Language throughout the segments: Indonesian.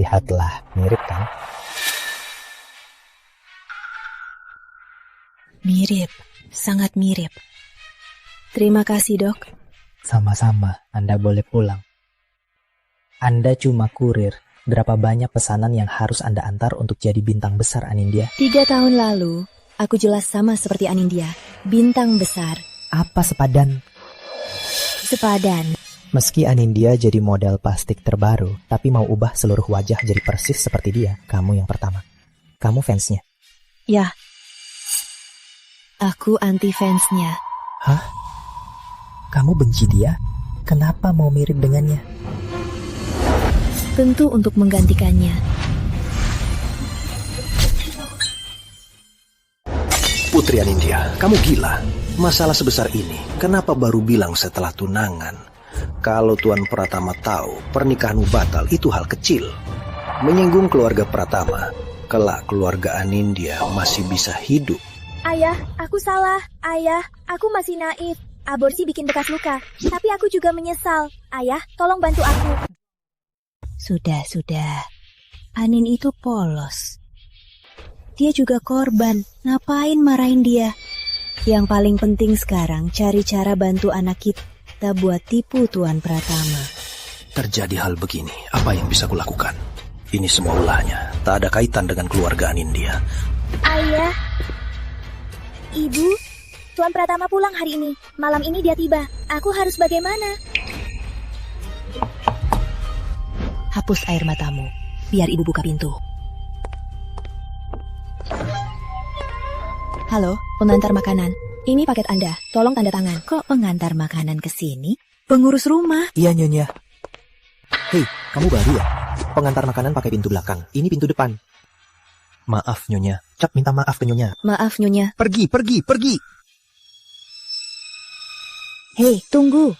Lihatlah, mirip kan? Mirip, sangat mirip. Terima kasih, Dok. Sama-sama, Anda boleh pulang. Anda cuma kurir. Berapa banyak pesanan yang harus Anda antar untuk jadi bintang besar Anindya? 3 tahun lalu, aku jelas sama seperti Anindya. Bintang besar. Apa sepadan? Sepadan. Meski Anindya jadi model plastik terbaru, tapi mau ubah seluruh wajah jadi persis seperti dia, kamu yang pertama. Kamu fansnya. Ya. Aku anti fansnya. Hah? Kamu benci dia? Kenapa mau mirip dengannya? Tentu untuk menggantikannya. Putri Anindya, kamu gila. Masalah sebesar ini, kenapa baru bilang setelah tunangan? Kalau Tuan Pratama tahu pernikahanmu batal, itu hal kecil. Menyinggung keluarga Pratama, kelak keluarga Anindya masih bisa hidup. Ayah, aku salah. Ayah, aku masih naif. Aborsi bikin bekas luka, tapi aku juga menyesal. Ayah, tolong bantu aku. Sudah. Anin itu polos. Dia juga korban. Ngapain marahin dia? Yang paling penting sekarang cari cara bantu anak kita buat tipu Tuan Pratama. Terjadi hal begini, apa yang bisa kulakukan? Ini semua ulahnya, tak ada kaitan dengan keluarga Anindya. Ayah, Ibu, Tuan Pratama pulang hari ini. Malam ini dia tiba. Aku harus bagaimana? Hapus air matamu, biar ibu buka pintu. Halo, pengantar makanan. Ini paket Anda, tolong tanda tangan. Kok pengantar makanan ke sini? Pengurus rumah. Iya, Nyonya. Hei, kamu baru ya? Pengantar makanan pakai pintu belakang. Ini pintu depan. Maaf, Nyonya. Cap minta maaf ke Nyonya. Maaf, Nyonya. Pergi. Hei, tunggu.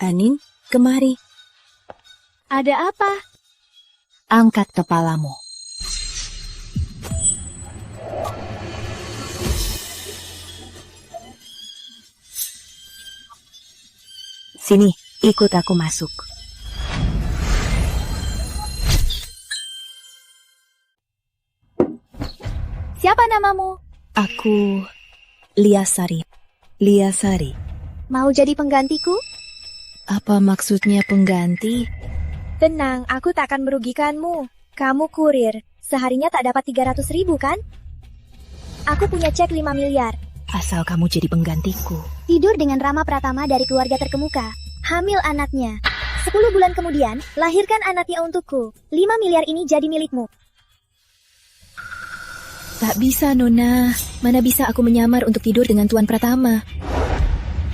Anin, kemari. Ada apa? Angkat kepalamu. Sini, ikut aku masuk. Siapa namamu? Aku Liasari. Liasari. Mau jadi penggantiku? Apa maksudnya pengganti? Tenang, aku tak akan merugikanmu. Kamu kurir. Seharinya tak dapat 300.000 kan? Aku punya cek 5 miliar. Asal kamu jadi penggantiku. Tidur dengan Rama Pratama dari keluarga terkemuka. Hamil anaknya. 10 bulan kemudian, lahirkan anaknya untukku. 5 miliar ini jadi milikmu. Tak bisa, Nona. Mana bisa aku menyamar untuk tidur dengan Tuan Pratama?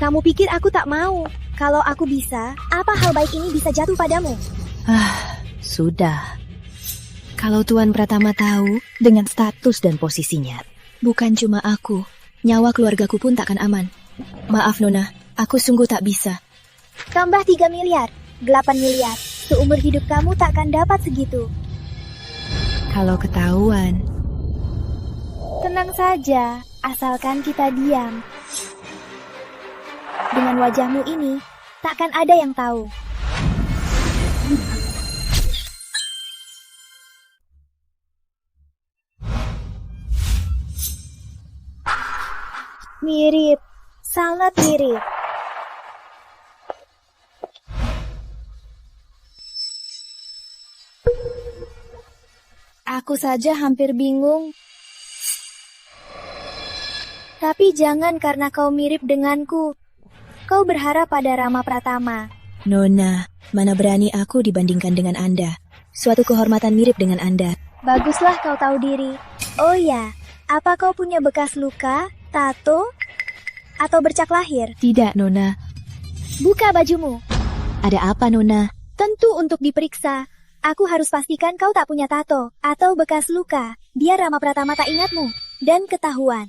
Kamu pikir aku tak mau? Kalau aku bisa, apa hal baik ini bisa jatuh padamu? Sudah. Kalau Tuan Pratama tahu dengan status dan posisinya, bukan cuma aku, nyawa keluargaku pun takkan aman. Maaf, Nona, aku sungguh tak bisa. Tambah 3 miliar, 8 miliar. Seumur hidup kamu takkan dapat segitu. Kalau ketahuan. Tenang saja, asalkan kita diam. Dengan wajahmu ini, takkan ada yang tahu. Mirip, sangat mirip. Aku saja hampir bingung. Tapi jangan karena kau mirip denganku. Kau berharap pada Rama Pratama. Nona, mana berani aku dibandingkan dengan Anda. Suatu kehormatan mirip dengan Anda. Baguslah kau tahu diri. Oh ya, apa kau punya bekas luka, tato, atau bercak lahir? Tidak, Nona. Buka bajumu. Ada apa, Nona? Tentu untuk diperiksa. Aku harus pastikan kau tak punya tato atau bekas luka. Biar Rama Pratama tak ingatmu dan ketahuan.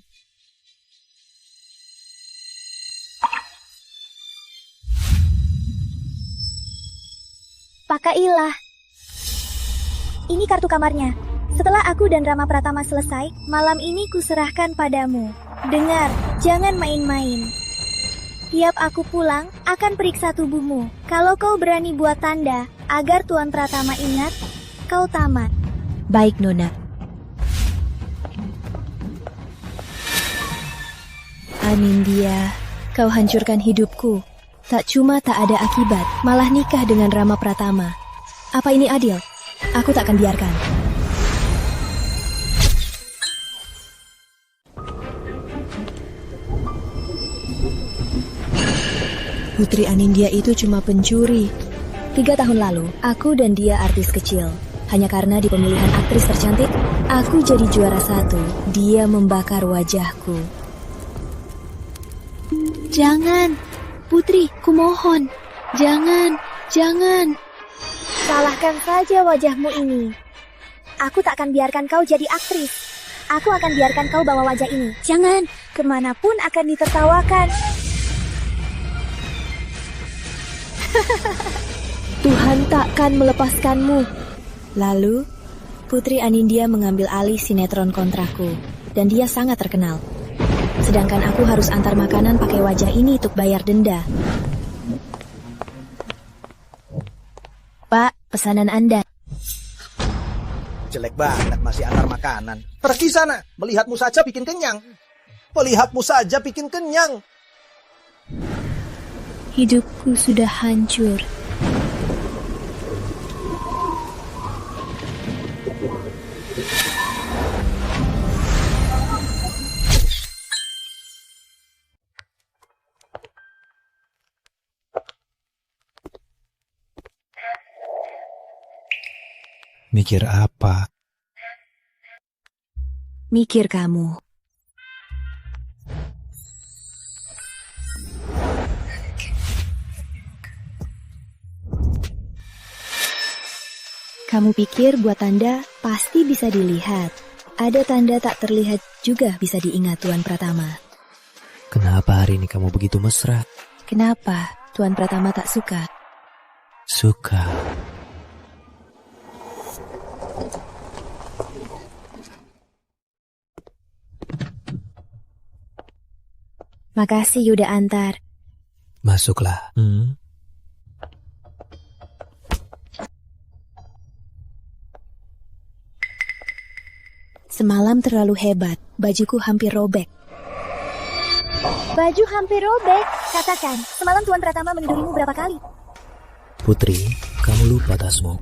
Pakailah. Ini kartu kamarnya. Setelah aku dan Rama Pratama selesai, malam ini kuserahkan padamu. Dengar, jangan main-main. Tiap aku pulang, akan periksa tubuhmu. Kalau kau berani buat tanda, agar Tuan Pratama ingat, kau tamat. Baik, Nona. Anindya, kau hancurkan hidupku. Tak cuma tak ada akibat, malah nikah dengan Rama Pratama. Apa ini adil? Aku takkan biarkan. Putri Anindya itu cuma pencuri. 3 tahun lalu, aku dan dia artis kecil. Hanya karena di pemilihan aktris tercantik, aku jadi juara 1. Dia membakar wajahku. Jangan, Putri, kumohon. Jangan, jangan. Salahkan saja wajahmu ini. Aku tak akan biarkan kau jadi aktris. Aku akan biarkan kau bawa wajah ini. Jangan, kemanapun akan ditertawakan. Tuhan takkan melepaskanmu. Lalu, Putri Anindya mengambil alih sinetron kontraku, dan dia sangat terkenal. Sedangkan aku harus antar makanan pakai wajah ini untuk bayar denda. Pak, pesanan Anda. Jelek banget masih antar makanan. Pergi sana, melihatmu saja bikin kenyang. Melihatmu saja bikin kenyang. Hidupku sudah hancur. Mikir apa? Mikir kamu. Kamu pikir buat tanda pasti bisa dilihat. Ada tanda tak terlihat juga bisa diingat Tuan Pratama. Kenapa hari ini kamu begitu mesra? Kenapa Tuan Pratama tak suka? Suka. Makasih udah antar. Masuklah. Semalam terlalu hebat, bajuku hampir robek. Baju hampir robek. Katakan, semalam Tuan Pratama menidurimu berapa kali? Putri, kamu lupa tasmu.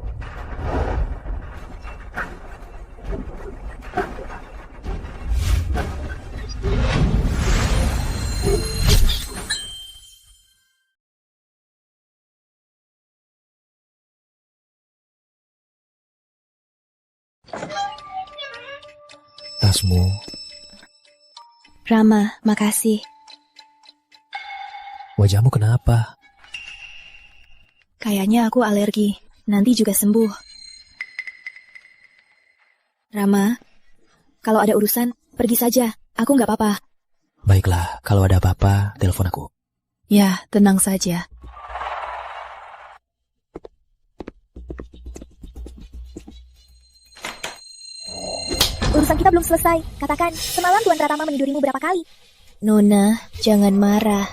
Tasmu. Rama, makasih. Wajahmu kenapa? Kayaknya aku alergi. Nanti juga sembuh. Rama, kalau ada urusan, pergi saja. Aku nggak apa-apa. Baiklah, kalau ada apa-apa, telepon aku. Ya, tenang saja. Urusan kita belum selesai. Katakan, semalam Tuan Pratama menidurimu berapa kali? Nona, jangan marah.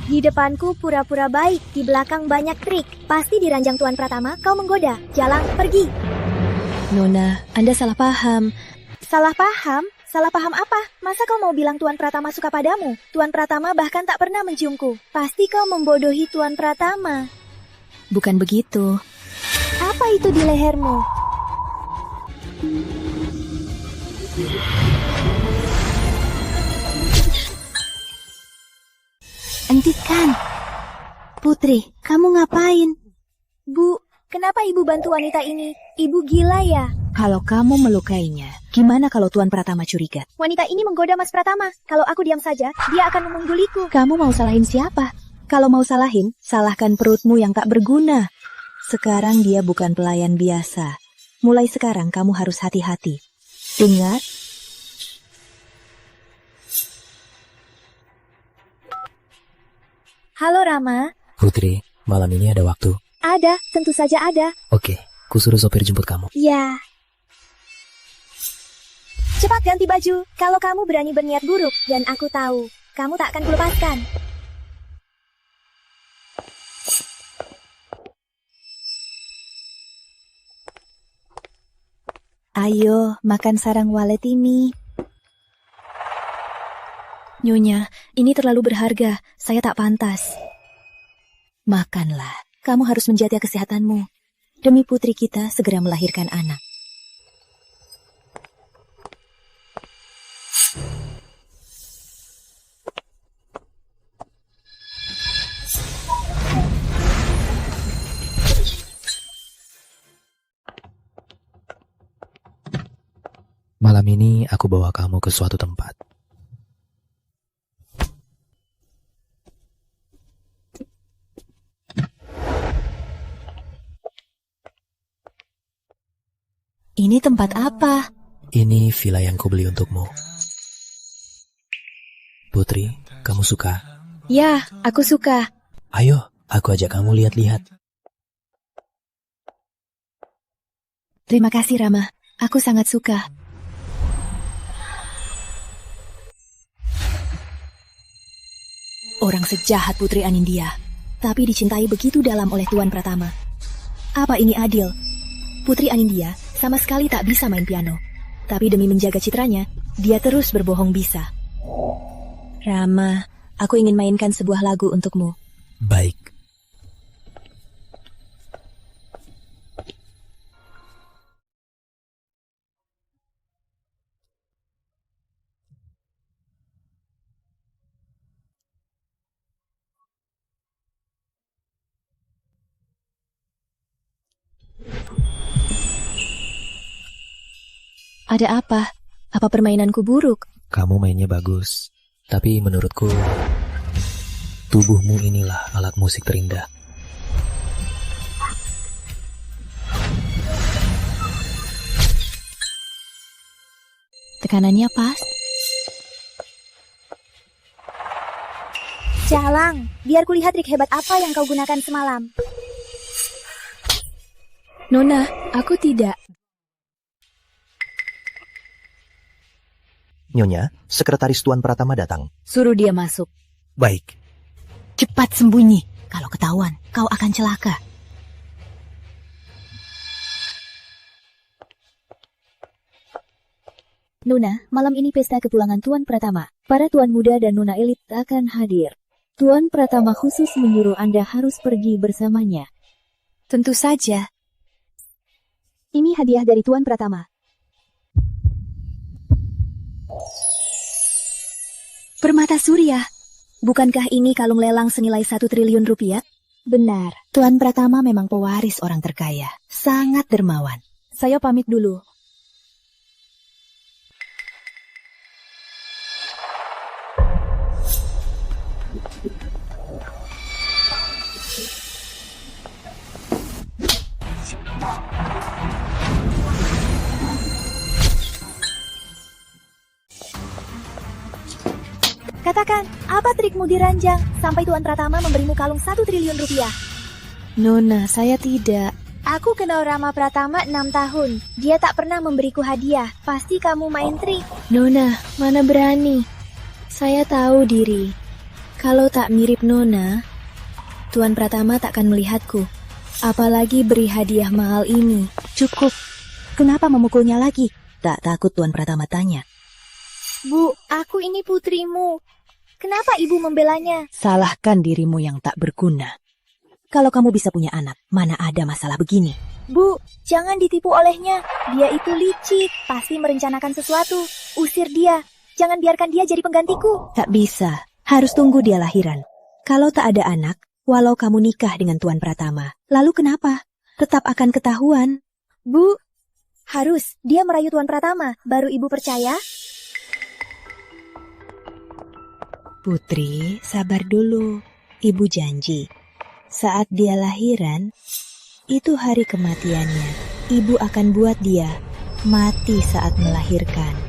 Di depanku pura-pura baik, di belakang banyak trik. Pasti di ranjang Tuan Pratama kau menggoda. Jalan, pergi. Nona, Anda salah paham. Salah paham? Salah paham apa? Masa kau mau bilang Tuan Pratama suka padamu? Tuan Pratama bahkan tak pernah menciumku. Pasti kau membodohi Tuan Pratama. Bukan begitu. Apa itu di lehermu? Hentikan. Putri, kamu ngapain? Bu, kenapa ibu bantu wanita ini? Ibu gila ya? Kalau kamu melukainya, gimana kalau Tuan Pratama curiga? Wanita ini menggoda Mas Pratama. Kalau aku diam saja, dia akan memungguliku. Kamu mau salahin siapa? Kalau mau salahin, salahkan perutmu yang tak berguna. Sekarang dia bukan pelayan biasa. Mulai sekarang kamu harus hati-hati. Ingat? Halo Rama. Putri, malam ini ada waktu? Ada, tentu saja ada. Oke, kusuruh sopir jemput kamu. Ya. Cepat ganti baju. Kalau kamu berani berniat buruk, dan aku tahu, kamu tak akan kulepaskan. Ayo, makan sarang walet ini. Nyonya, ini terlalu berharga. Saya tak pantas. Makanlah. Kamu harus menjaga kesehatanmu. Demi putri kita segera melahirkan anak. Malam ini aku bawa kamu ke suatu tempat. Ini tempat apa? Ini villa yang kubeli untukmu. Putri, kamu suka? Ya, aku suka. Ayo, aku ajak kamu lihat-lihat. Terima kasih, Rama. Aku sangat suka. Orang sejahat Putri Anindya, tapi dicintai begitu dalam oleh Tuan Pratama. Apa ini adil? Putri Anindya sama sekali tak bisa main piano. Tapi demi menjaga citranya, dia terus berbohong bisa. Rama, aku ingin mainkan sebuah lagu untukmu. Baik. Ada apa? Apa permainanku buruk? Kamu mainnya bagus, tapi menurutku tubuhmu inilah alat musik terindah. Tekanannya pas. Jalang, biar kulihat trik hebat apa yang kau gunakan semalam. Nona, aku tidak. Nyonya, sekretaris Tuan Pratama datang. Suruh dia masuk. Baik. Cepat sembunyi. Kalau ketahuan, kau akan celaka. Nona, malam ini pesta kepulangan Tuan Pratama. Para tuan muda dan nona elit akan hadir. Tuan Pratama khusus menyuruh Anda harus pergi bersamanya. Tentu saja. Ini hadiah dari Tuan Pratama. Permata surya. Bukankah ini kalung lelang senilai 1 triliun rupiah? Benar. Tuan Pratama memang pewaris orang terkaya. Sangat dermawan. Saya pamit dulu. Katakan, apa trikmu di ranjang sampai Tuan Pratama memberimu kalung 1 triliun rupiah? Nona, saya tidak. Aku kenal Rama Pratama 6 tahun. Dia tak pernah memberiku hadiah. Pasti kamu main trik. Nona, mana berani. Saya tahu diri. Kalau tak mirip Nona, Tuan Pratama takkan melihatku. Apalagi beri hadiah mahal ini. Cukup. Kenapa memukulnya lagi? Tak takut Tuan Pratama tanya. Bu, aku ini putrimu. Kenapa ibu membelanya? Salahkan dirimu yang tak berguna. Kalau kamu bisa punya anak, mana ada masalah begini? Bu, jangan ditipu olehnya. Dia itu licik, pasti merencanakan sesuatu. Usir dia. Jangan biarkan dia jadi penggantiku. Tak bisa. Harus tunggu dia lahiran. Kalau tak ada anak, walau kamu nikah dengan Tuan Pratama, lalu kenapa? Tetap akan ketahuan. Bu, harus dia merayu Tuan Pratama, baru ibu percaya? Putri, sabar dulu. Ibu janji. Saat dia lahiran, itu hari kematiannya. Ibu akan buat dia mati saat melahirkan.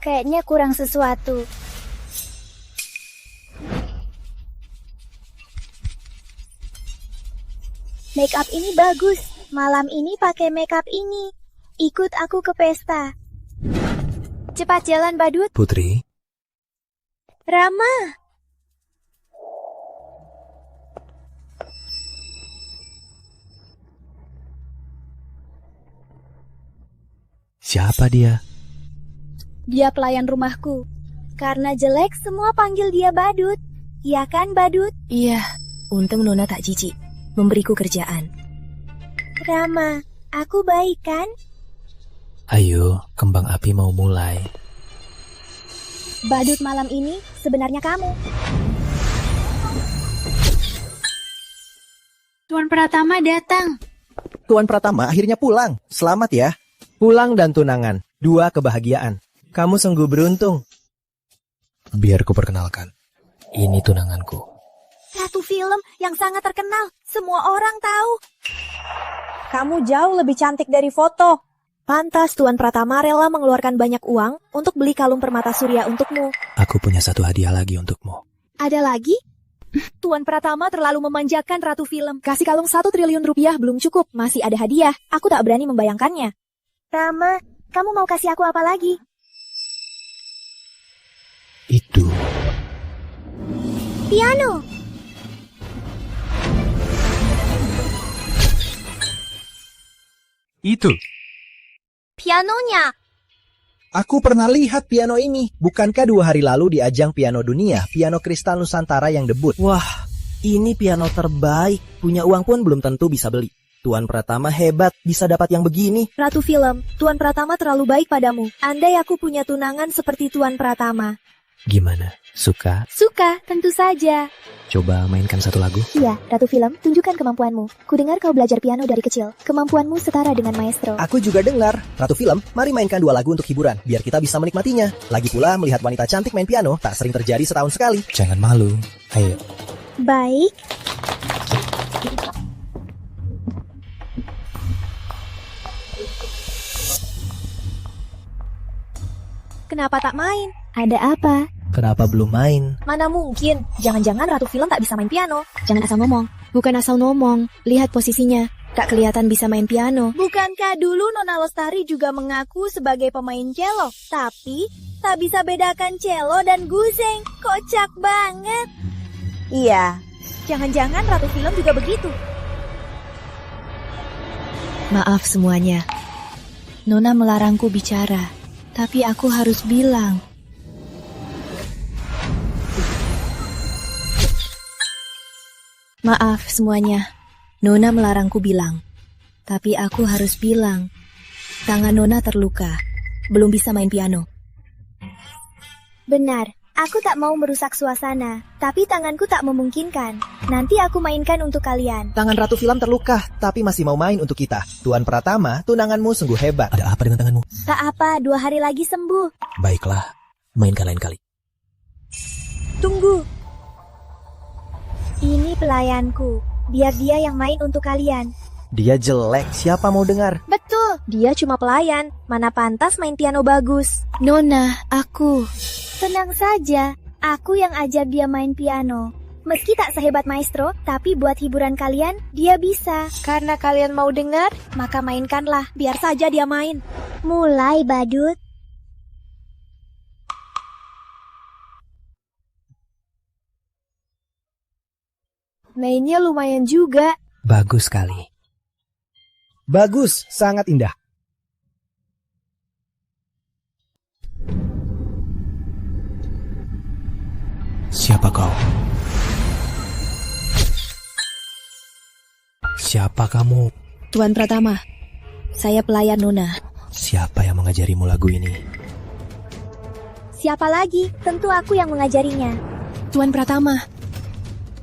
kayaknya kurang sesuatu. Make up ini bagus. Malam ini pakai make up ini. Ikut aku ke pesta. Cepat jalan, Badut. Putri, Rama. siapa dia? Dia pelayan rumahku. Karena jelek, semua panggil dia Badut. Iya kan, Badut? Iya, untung Nona tak jijik memberiku kerjaan. Rama, aku baik kan? Ayo, kembang api mau mulai. Badut malam ini sebenarnya kamu. Tuan Pratama datang. Tuan Pratama akhirnya pulang. Selamat ya. Pulang dan tunangan. 2 kebahagiaan. Kamu sungguh beruntung. Biar ku perkenalkan. Ini tunanganku. Satu film yang sangat terkenal. Semua orang tahu. Kamu jauh lebih cantik dari foto. Pantas Tuan Pratama rela mengeluarkan banyak uang untuk beli kalung permata surya untukmu. Aku punya satu hadiah lagi untukmu. Ada lagi? Tuan Pratama terlalu memanjakan Ratu Film. Kasih kalung 1 triliun rupiah belum cukup. Masih ada hadiah. Aku tak berani membayangkannya. Rama, kamu mau kasih aku apa lagi? Itu. Piano. Itu. Pianonya. Aku pernah lihat piano ini. Bukankah 2 hari lalu di ajang piano dunia, piano kristal Nusantara yang debut? Wah, ini piano terbaik. Punya uang pun belum tentu bisa beli. Tuan Pratama hebat, bisa dapat yang begini. Ratu Film, Tuan Pratama terlalu baik padamu. Andai aku punya tunangan seperti Tuan Pratama. Gimana? Suka? Suka, tentu saja. Coba mainkan satu lagu. Iya, Ratu Film, tunjukkan kemampuanmu. Kudengar kau belajar piano dari kecil. Kemampuanmu setara dengan maestro. Aku juga dengar. Ratu Film, mari mainkan 2 lagu untuk hiburan, biar kita bisa menikmatinya. Lagi pula, melihat wanita cantik main piano tak sering terjadi setahun sekali. Jangan malu. Ayo. Baik. Kenapa tak main? Ada apa? Kenapa belum main? Mana mungkin? Jangan-jangan Ratu Film tak bisa main piano. Jangan asal ngomong. Bukan asal ngomong. Lihat posisinya. Tak kelihatan bisa main piano. Bukankah dulu Nona Lestari juga mengaku sebagai pemain cello? Tapi tak bisa bedakan cello dan guzeng. Kocak banget. Iya. Jangan-jangan Ratu Film juga begitu. Maaf semuanya. Nona melarangku bicara. Tapi aku harus bilang. Maaf semuanya. Nona melarangku bilang. Tapi aku harus bilang. Tangan Nona terluka. Belum bisa main piano. Benar, aku tak mau merusak suasana. Tapi tanganku tak memungkinkan. Nanti aku mainkan untuk kalian. Tangan Ratu Film terluka, tapi masih mau main untuk kita. Tuan Pratama, tunanganmu sungguh hebat. Ada apa dengan tanganmu? Tak apa, 2 hari lagi sembuh. Baiklah, mainkan lain kali. Tunggu. Ini pelayanku. Biar dia yang main untuk kalian. Dia jelek, siapa mau dengar? Betul, dia cuma pelayan. Mana pantas main piano bagus. Nona, aku. Tenang saja, aku yang ajar dia main piano. Meski tak sehebat maestro, tapi buat hiburan kalian, dia bisa. Karena kalian mau dengar, maka mainkanlah. Biar saja dia main. Mulai, Badut. Mainnya lumayan juga. Bagus sekali. Bagus, sangat indah. Siapa kau? Siapa kamu? Tuan Pratama. Saya pelayan Nona. Siapa yang mengajarimu lagu ini? Siapa lagi? Tentu aku yang mengajarinya. Tuan Pratama.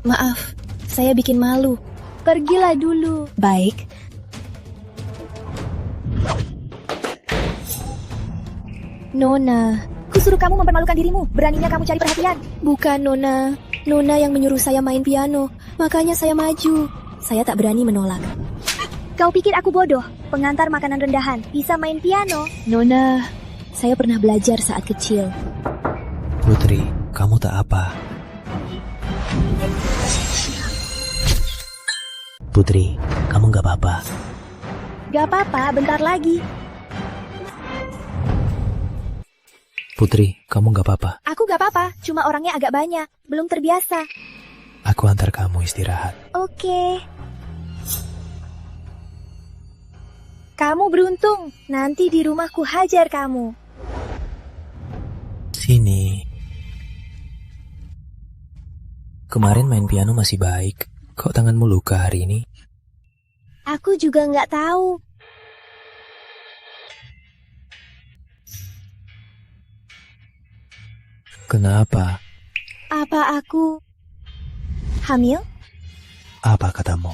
Maaf, saya bikin malu. Pergilah dulu. Baik. Nona. Kusuruh kamu mempermalukan dirimu. Beraninya kamu cari perhatian. Bukan, Nona. Nona yang menyuruh saya main piano. Makanya saya maju. Saya tak berani menolak. Kau pikir aku bodoh? Pengantar makanan rendahan. Bisa main piano. Nona, Saya pernah belajar saat kecil. Putri, kamu tak apa. Putri, kamu gak apa-apa. Gak apa-apa, bentar lagi. Putri, kamu gak apa-apa. Aku gak apa-apa, cuma orangnya agak banyak. Belum terbiasa. Aku antar kamu istirahat. Oke. Kamu beruntung, nanti di rumahku hajar kamu. Sini. Kemarin main piano masih baik. Kok tanganmu luka hari ini? Aku juga nggak tahu. Kenapa? Apa aku hamil? Apa katamu?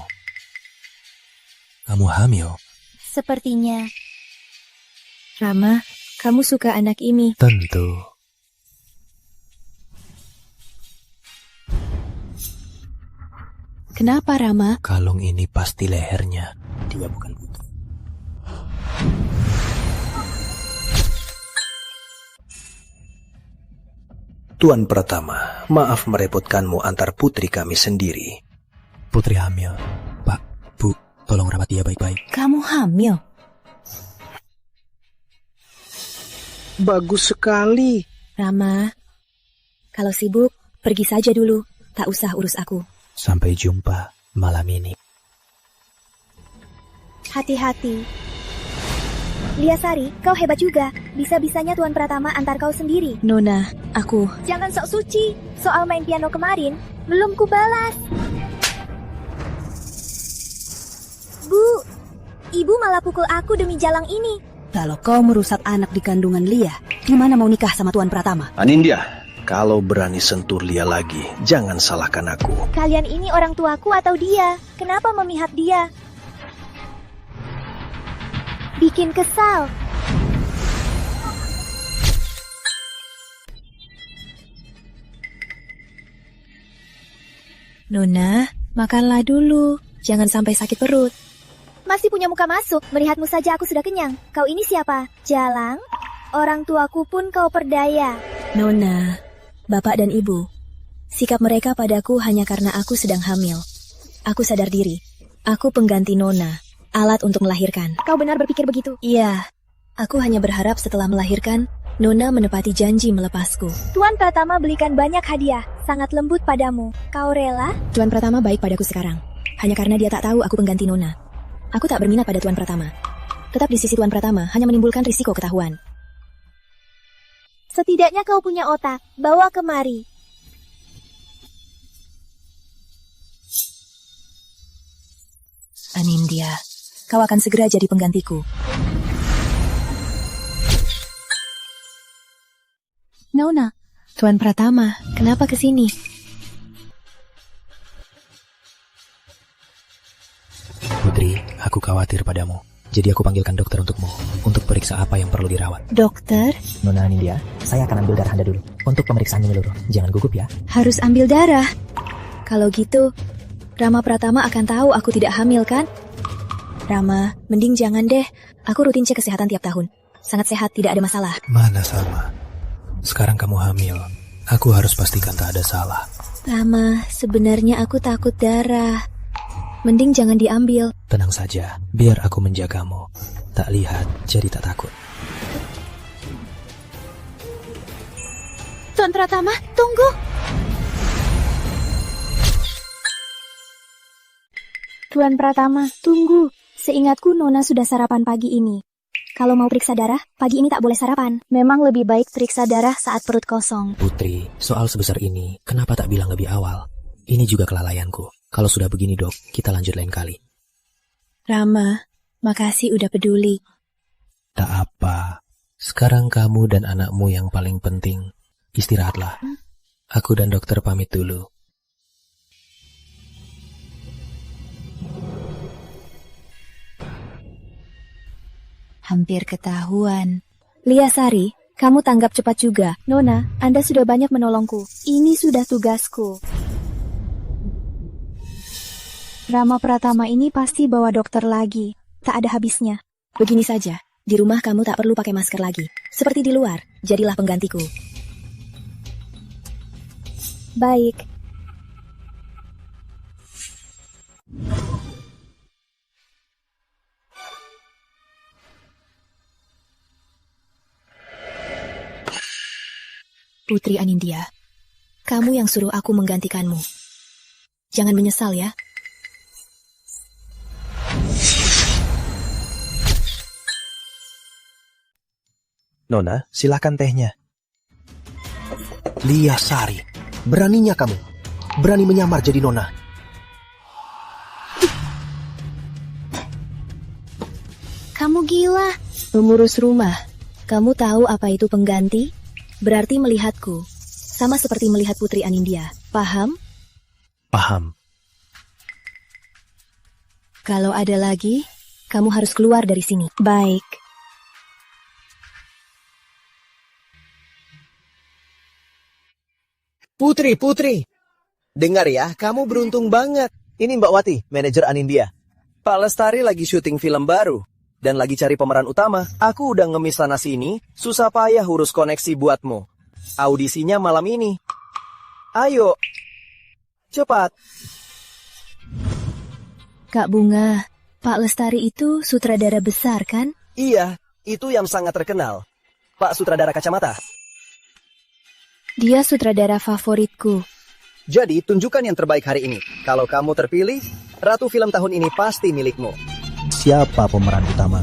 Kamu hamil? Sepertinya. Rama, kamu suka anak ini. Tentu. Kenapa, Rama? Kalung ini pasti lehernya. Dia bukan putri. Tuan Pratama, maaf merepotkanmu antar putri kami sendiri. Putri hamil. Pak, Bu, tolong rawat dia baik-baik. Kamu hamil? Bagus sekali. Rama, kalau sibuk, pergi saja dulu. Tak usah urus aku. Sampai jumpa malam ini. Hati-hati. Liasari, kau hebat juga. Bisa-bisanya Tuan Pratama antar kau sendiri. Nona, aku... Jangan sok suci. Soal main piano kemarin, belum kubalas. Bu, ibu malah pukul aku demi jalang ini. Kalau kau merusak anak di kandungan Lia, gimana mau nikah sama Tuan Pratama? Anindya, kalau berani sentuh Lia lagi, jangan salahkan aku. Kalian ini orang tuaku atau dia? Kenapa memihak dia? Bikin kesal. Nona, makanlah dulu. Jangan sampai sakit perut. Masih punya muka masuk, melihatmu saja aku sudah kenyang. Kau ini siapa? Jalang? Orang tuaku pun kau perdaya. Nona, Bapak dan Ibu, sikap mereka padaku hanya karena aku sedang hamil. Aku sadar diri. Aku pengganti Nona, alat untuk melahirkan. Kau benar berpikir begitu? Iya, aku hanya berharap setelah melahirkan, Nona menepati janji melepasku. Tuan Pratama belikan banyak hadiah, sangat lembut padamu. Kau rela? Tuan Pratama baik padaku sekarang, hanya karena dia tak tahu aku pengganti Nona. Aku tak berminat pada Tuan Pratama. Tetap di sisi Tuan Pratama hanya menimbulkan risiko ketahuan. Setidaknya kau punya otak, bawa kemari. Anindya, kau akan segera jadi penggantiku. Nona, Tuan Pratama, kenapa kesini? Putri, aku khawatir padamu. Jadi aku panggilkan dokter untukmu, untuk periksa apa yang perlu dirawat. Dokter? Nona Anindya, saya akan ambil darah Anda dulu, untuk pemeriksaan menyeluruh. Jangan gugup ya. Harus ambil darah. Kalau gitu, Rama Pratama akan tahu aku tidak hamil kan? Rama, mending jangan deh. Aku rutin cek kesehatan tiap tahun. Sangat sehat, tidak ada masalah. Mana Salma? Sekarang kamu hamil. Aku harus pastikan tak ada salah. Rama, sebenarnya aku takut darah. Mending jangan diambil. Tenang saja, biar aku menjagamu. Tak lihat, jadi tak takut. Tuan Pratama, tunggu. Tuan Pratama, tunggu. Seingatku Nona sudah sarapan pagi ini. Kalau mau periksa darah, pagi ini tak boleh sarapan. Memang lebih baik periksa darah saat perut kosong. Putri, soal sebesar ini, kenapa tak bilang lebih awal? Ini juga kelalaianku. Kalau sudah begini dok, kita lanjut lain kali. Rama, makasih udah peduli. Tak apa. Sekarang kamu dan anakmu yang paling penting. Istirahatlah. Aku dan dokter pamit dulu. Hampir ketahuan. Liasari, kamu tanggap cepat juga. Nona, Anda sudah banyak menolongku. Ini sudah tugasku. Rama Pratama ini pasti bawa dokter lagi. Tak ada habisnya. Begini saja, Di rumah kamu tak perlu pakai masker lagi. Seperti di luar, jadilah penggantiku. Baik. Putri Anindya, kamu yang suruh aku menggantikanmu. Jangan menyesal ya. Nona, silakan tehnya. Lia Sari, beraninya kamu. Berani menyamar jadi Nona. Kamu gila. Pengurus rumah, kamu tahu apa itu pengganti? Berarti melihatku. Sama seperti melihat Putri Anindya. Paham? Paham. Kalau ada lagi, kamu harus keluar dari sini. Baik. Putri. Dengar ya, kamu beruntung banget. Ini Mbak Wati, manajer Anindya. Pak Lestari lagi syuting film baru. Dan lagi cari pemeran utama. Aku udah ngemis sana sini, susah payah urus koneksi buatmu. Audisinya malam ini. Ayo. Cepat. Kak Bunga, Pak Lestari itu sutradara besar kan? Iya, itu yang sangat terkenal. Pak sutradara kacamata. Dia sutradara favoritku. Jadi, tunjukkan yang terbaik hari ini. Kalau kamu terpilih, Ratu Film tahun ini pasti milikmu. Siapa pemeran utama?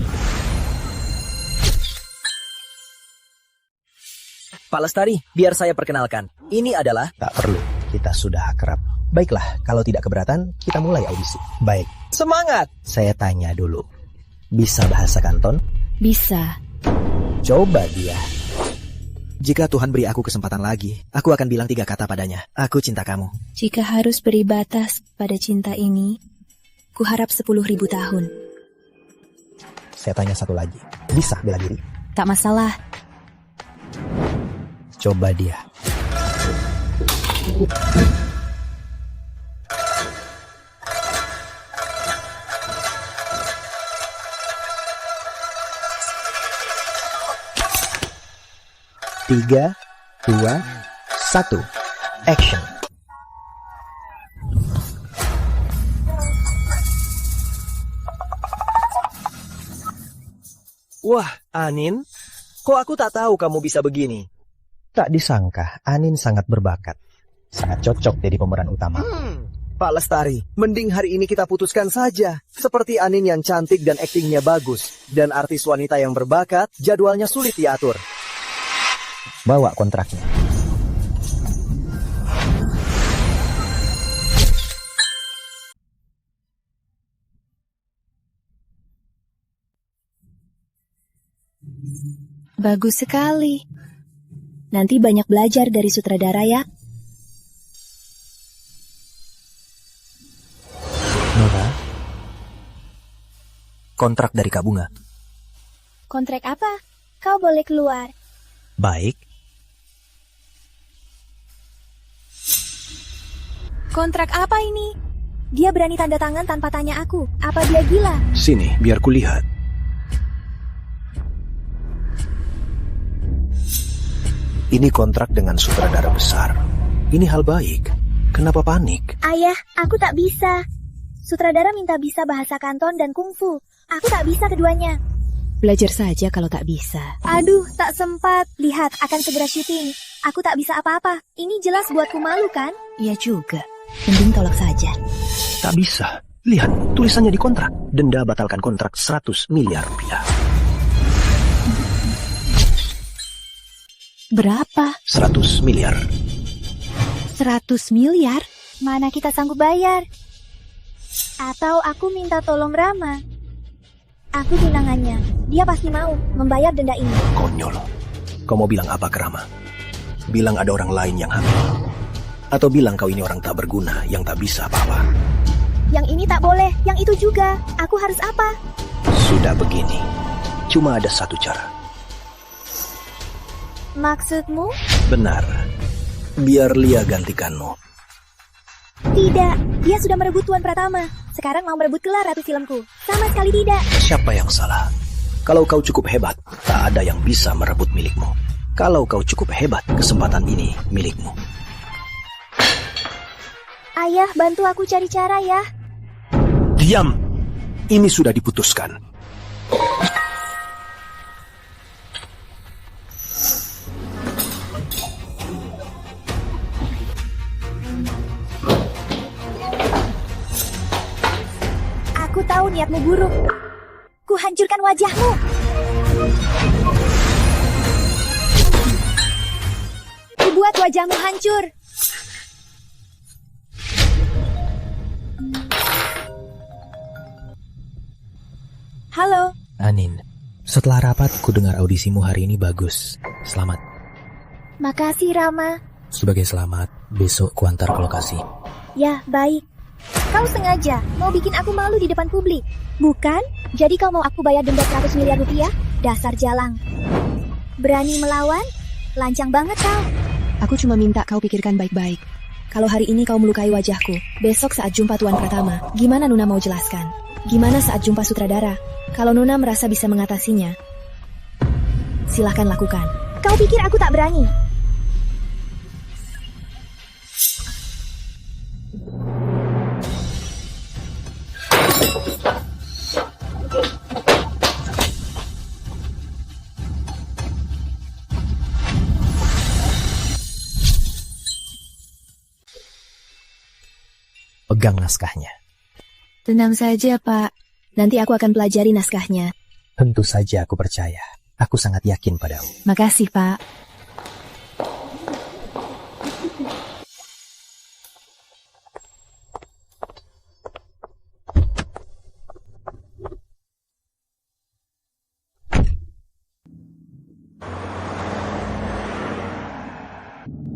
Pak Lestari, biar saya perkenalkan. Ini adalah... Tak perlu, kita sudah akrab. Baiklah, kalau tidak keberatan, kita mulai audisi. Baik. Semangat! Saya tanya dulu. Bisa bahasa Kanton? Bisa. Coba dia. Jika Tuhan beri aku kesempatan lagi, aku akan bilang 3 kata padanya. Aku cinta kamu. Jika harus beri batas pada cinta ini, kuharap 10.000 tahun. Saya tanya satu lagi. Bisa bela diri? Tak masalah. Coba dia. Tiga, 2, 1, action. Wah, Anin, kok aku tak tahu kamu bisa begini? Tak disangka, Anin sangat berbakat. Sangat cocok jadi pemeran utama. Pak Lestari, mending hari ini kita putuskan saja. Seperti Anin yang cantik dan aktingnya bagus. Dan artis wanita yang berbakat, jadwalnya sulit diatur. Bawa kontraknya. Bagus sekali. Nanti banyak belajar dari sutradara ya. Nora, kontrak dari Kak Bunga. Kontrak apa? Kau boleh keluar. Baik. Kontrak apa ini? Dia berani tanda tangan tanpa tanya aku. Apa dia gila? Sini, biar kulihat. Ini kontrak dengan sutradara besar. Ini hal baik. Kenapa panik? Ayah, aku tak bisa. Sutradara minta bisa bahasa Kanton dan kungfu. Aku tak bisa keduanya. Belajar saja kalau tak bisa. Aduh, tak sempat. Lihat, akan segera syuting. Aku tak bisa apa-apa. Ini jelas buatku malu kan? Iya juga. Mending tolak saja. Tak bisa. Lihat, tulisannya di kontrak. Denda batalkan kontrak 100 miliar rupiah. Berapa? 100 miliar. 100 miliar? Mana kita sanggup bayar? Atau aku minta tolong Rama. Aku tunangannya. Dia pasti mau membayar denda ini. Konyol. Kau mau bilang apa ke Rama? Bilang ada orang lain yang hamil? Atau bilang kau ini orang tak berguna, yang tak bisa apa-apa? Yang ini tak boleh, yang itu juga. Aku harus apa? Sudah begini. Cuma ada satu cara. Maksudmu? Benar. Biar Lia gantikanmu. Tidak, dia sudah merebut Tuan Pratama. Sekarang mau merebut gelar Ratu Filmku. Sama sekali tidak. Siapa yang salah? Kalau kau cukup hebat, tak ada yang bisa merebut milikmu. Kalau kau cukup hebat, kesempatan ini milikmu. Ayah, bantu aku cari cara ya. Diam! Ini sudah diputuskan. Aku tahu niatmu buruk. Ku hancurkan wajahmu. Ku buat wajahmu hancur. Halo. Anin, setelah rapat ku dengar audisimu hari ini bagus. Selamat. Makasih, Rama. Sebagai selamat, besok ku antar ke lokasi. Ya, baik. Kau sengaja mau bikin aku malu di depan publik, bukan? Jadi kau mau aku bayar denda 100 miliar rupiah? Dasar jalang. Berani melawan? Lancang banget kau. Aku cuma minta kau pikirkan baik-baik. Kalau hari ini kau melukai wajahku, besok saat jumpa Tuan Pratama, gimana Nona mau jelaskan? Gimana saat jumpa sutradara? Kalau Nona merasa bisa mengatasinya, silahkan lakukan. Kau pikir aku tak berani? Pegang naskahnya. Tenang saja, Pak. Nanti aku akan pelajari naskahnya. Tentu saja aku percaya. Aku sangat yakin padamu. Makasih, Pak.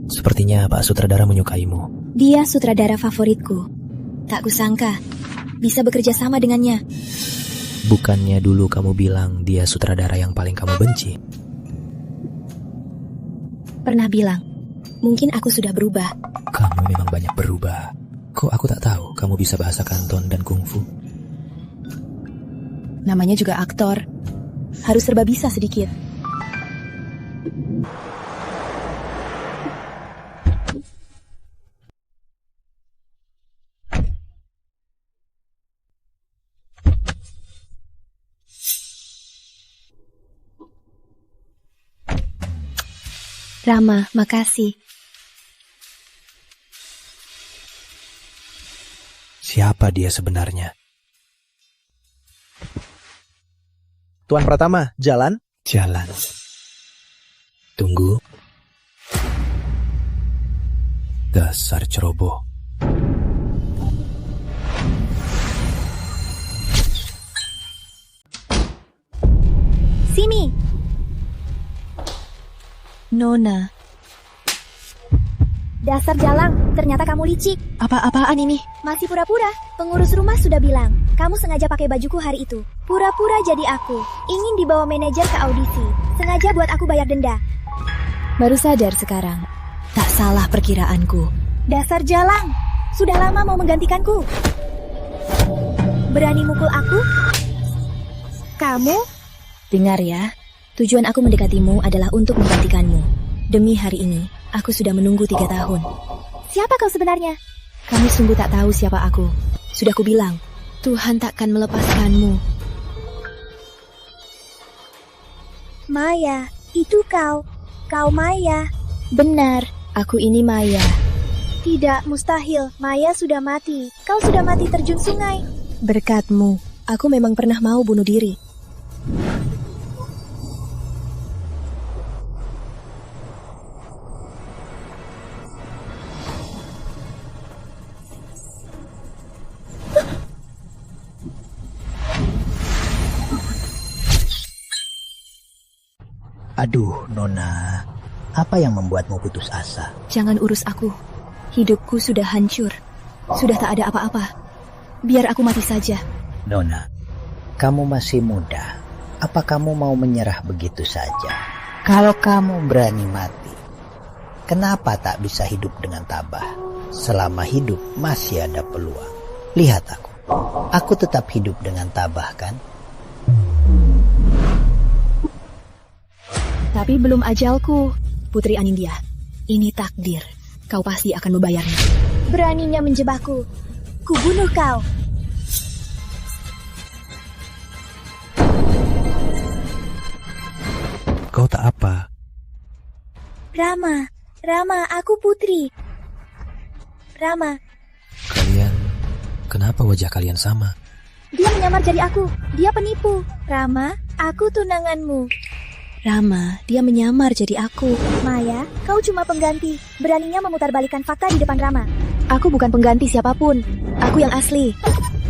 Sepertinya Pak Sutradara menyukaimu. Dia sutradara favoritku. Tak kusangka bisa bekerja sama dengannya. Bukannya dulu kamu bilang dia sutradara yang paling kamu benci? Pernah bilang, mungkin aku sudah berubah. Kamu memang banyak berubah. Kok aku tak tahu kamu bisa bahasa Kanton dan Kungfu? Namanya juga aktor. Harus serba bisa sedikit. Rama, makasih. Siapa dia sebenarnya? Tuan Pratama, jalan? Jalan. Tunggu. Dasar ceroboh. Sini. Nona. Dasar jalang, ternyata kamu licik. Apa-apaan ini? Masih pura-pura. Pengurus rumah sudah bilang, kamu sengaja pakai bajuku hari itu. Pura-pura jadi aku. Ingin dibawa manajer ke audisi. Sengaja buat aku bayar denda. Baru sadar sekarang. Tak salah perkiraanku. Dasar jalang, sudah lama mau menggantikanku. Berani mukul aku? Kamu? Dengar ya. Tujuan aku mendekatimu adalah untuk menggantikanmu. Demi hari ini, aku sudah menunggu 3 tahun. Siapa kau sebenarnya? Kamu sungguh tak tahu siapa aku. Sudah kubilang, Tuhan takkan melepaskanmu. Maya, itu kau. Kau Maya. Benar, aku ini Maya. Tidak, mustahil. Maya sudah mati. Kau sudah mati terjun sungai. Berkatmu, aku memang pernah mau bunuh diri. Aduh, Nona. Apa yang membuatmu putus asa? Jangan urus aku. Hidupku sudah hancur. Sudah tak ada apa-apa. Biar aku mati saja. Nona, kamu masih muda. Apa kamu mau menyerah begitu saja? Kalau kamu berani mati, kenapa tak bisa hidup dengan tabah? Selama hidup masih ada peluang. Lihat aku. Aku tetap hidup dengan tabah, kan? Tapi belum ajalku. Putri Anindya, ini takdir. Kau pasti akan membayarnya. Beraninya menjebakku. Kubunuh kau. Kau tak apa. Rama, aku Putri. Rama, Kenapa wajah kalian sama? dia menyamar jadi aku. Dia penipu. Rama, aku tunanganmu. Rama, dia menyamar jadi aku. Maya, kau cuma pengganti. Beraninya memutarbalikkan fakta di depan Rama. Aku bukan pengganti siapapun. Aku yang asli.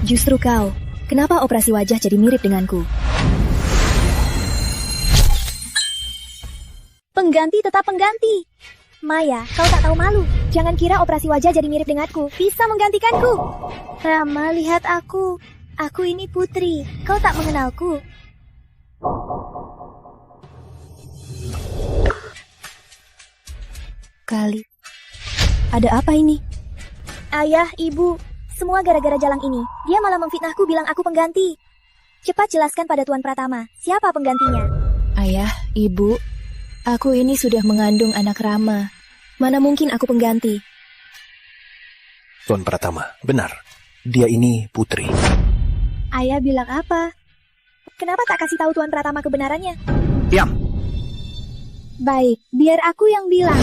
Justru kau. Kenapa operasi wajah jadi mirip denganku? Pengganti tetap pengganti. Maya, kau tak tahu malu. Jangan kira operasi wajah jadi mirip denganku bisa menggantikanku. Rama, lihat aku. Aku ini Putri. Kau tak mengenalku. Kali. Ada apa ini? Ayah, ibu, semua gara-gara Jalang ini. Dia malah memfitnahku bilang aku pengganti. Cepat jelaskan pada Tuan Pratama, siapa penggantinya? Ayah, ibu, aku ini sudah mengandung anak Rama. Mana mungkin aku pengganti? Tuan Pratama, benar. Dia ini Putri. Ayah bilang apa? Kenapa tak kasih tahu Tuan Pratama kebenarannya? Diam! Baik, biar aku yang bilang.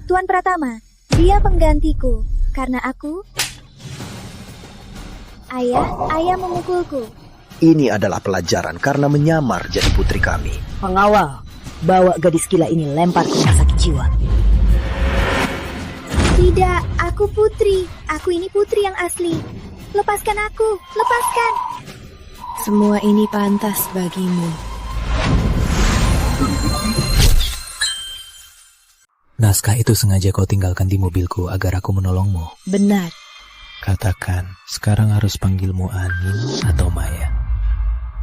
Tuan Pratama, dia penggantiku. Karena aku... Ayah memukulku. Ini adalah pelajaran karena menyamar jadi putri kami. Pengawal, bawa gadis gila ini lempar ke rumah sakit jiwa. Tidak, aku Putri. Aku ini Putri yang asli. Lepaskan aku, lepaskan. Semua ini pantas bagimu. Naskah itu sengaja kau tinggalkan di mobilku agar aku menolongmu. Benar. Katakan, sekarang harus panggilmu Anin atau Maya.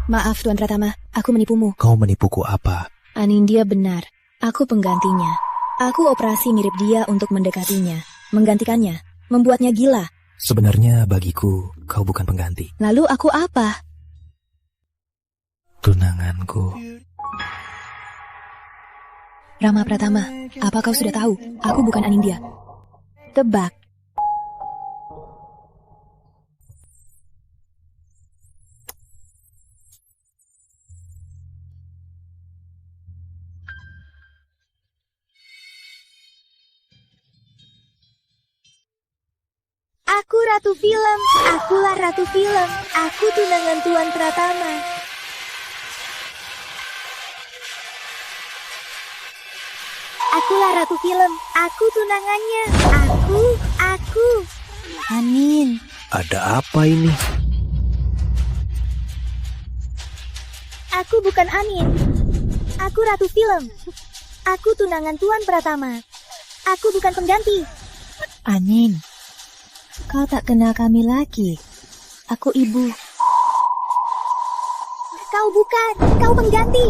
Maaf Tuan Pratama, aku menipumu. Kau menipuku apa? Anindya benar. Aku penggantinya. Aku operasi mirip dia untuk mendekatinya, menggantikannya, membuatnya gila. Sebenarnya bagiku, kau bukan pengganti. Lalu aku apa? Tunanganku. Rama Pratama, apa kau sudah tahu? Aku bukan Anindya. Tebak. Aku Ratu Film. Akulah Ratu Film. Aku tunangan Tuan Pratama. Akulah Ratu Film. Aku tunangannya. Aku. Anin. Ada apa ini? Aku bukan Anin. Aku Ratu Film. Aku tunangan Tuan Pratama. Aku bukan pengganti. Anin. Kau tak kenal kami lagi. Aku ibu. Kau bukan. Kau pengganti.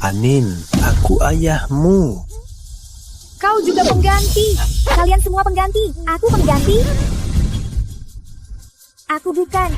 Anin, aku ayahmu. Kau juga pengganti. Kalian semua pengganti. Aku pengganti. Aku bukan.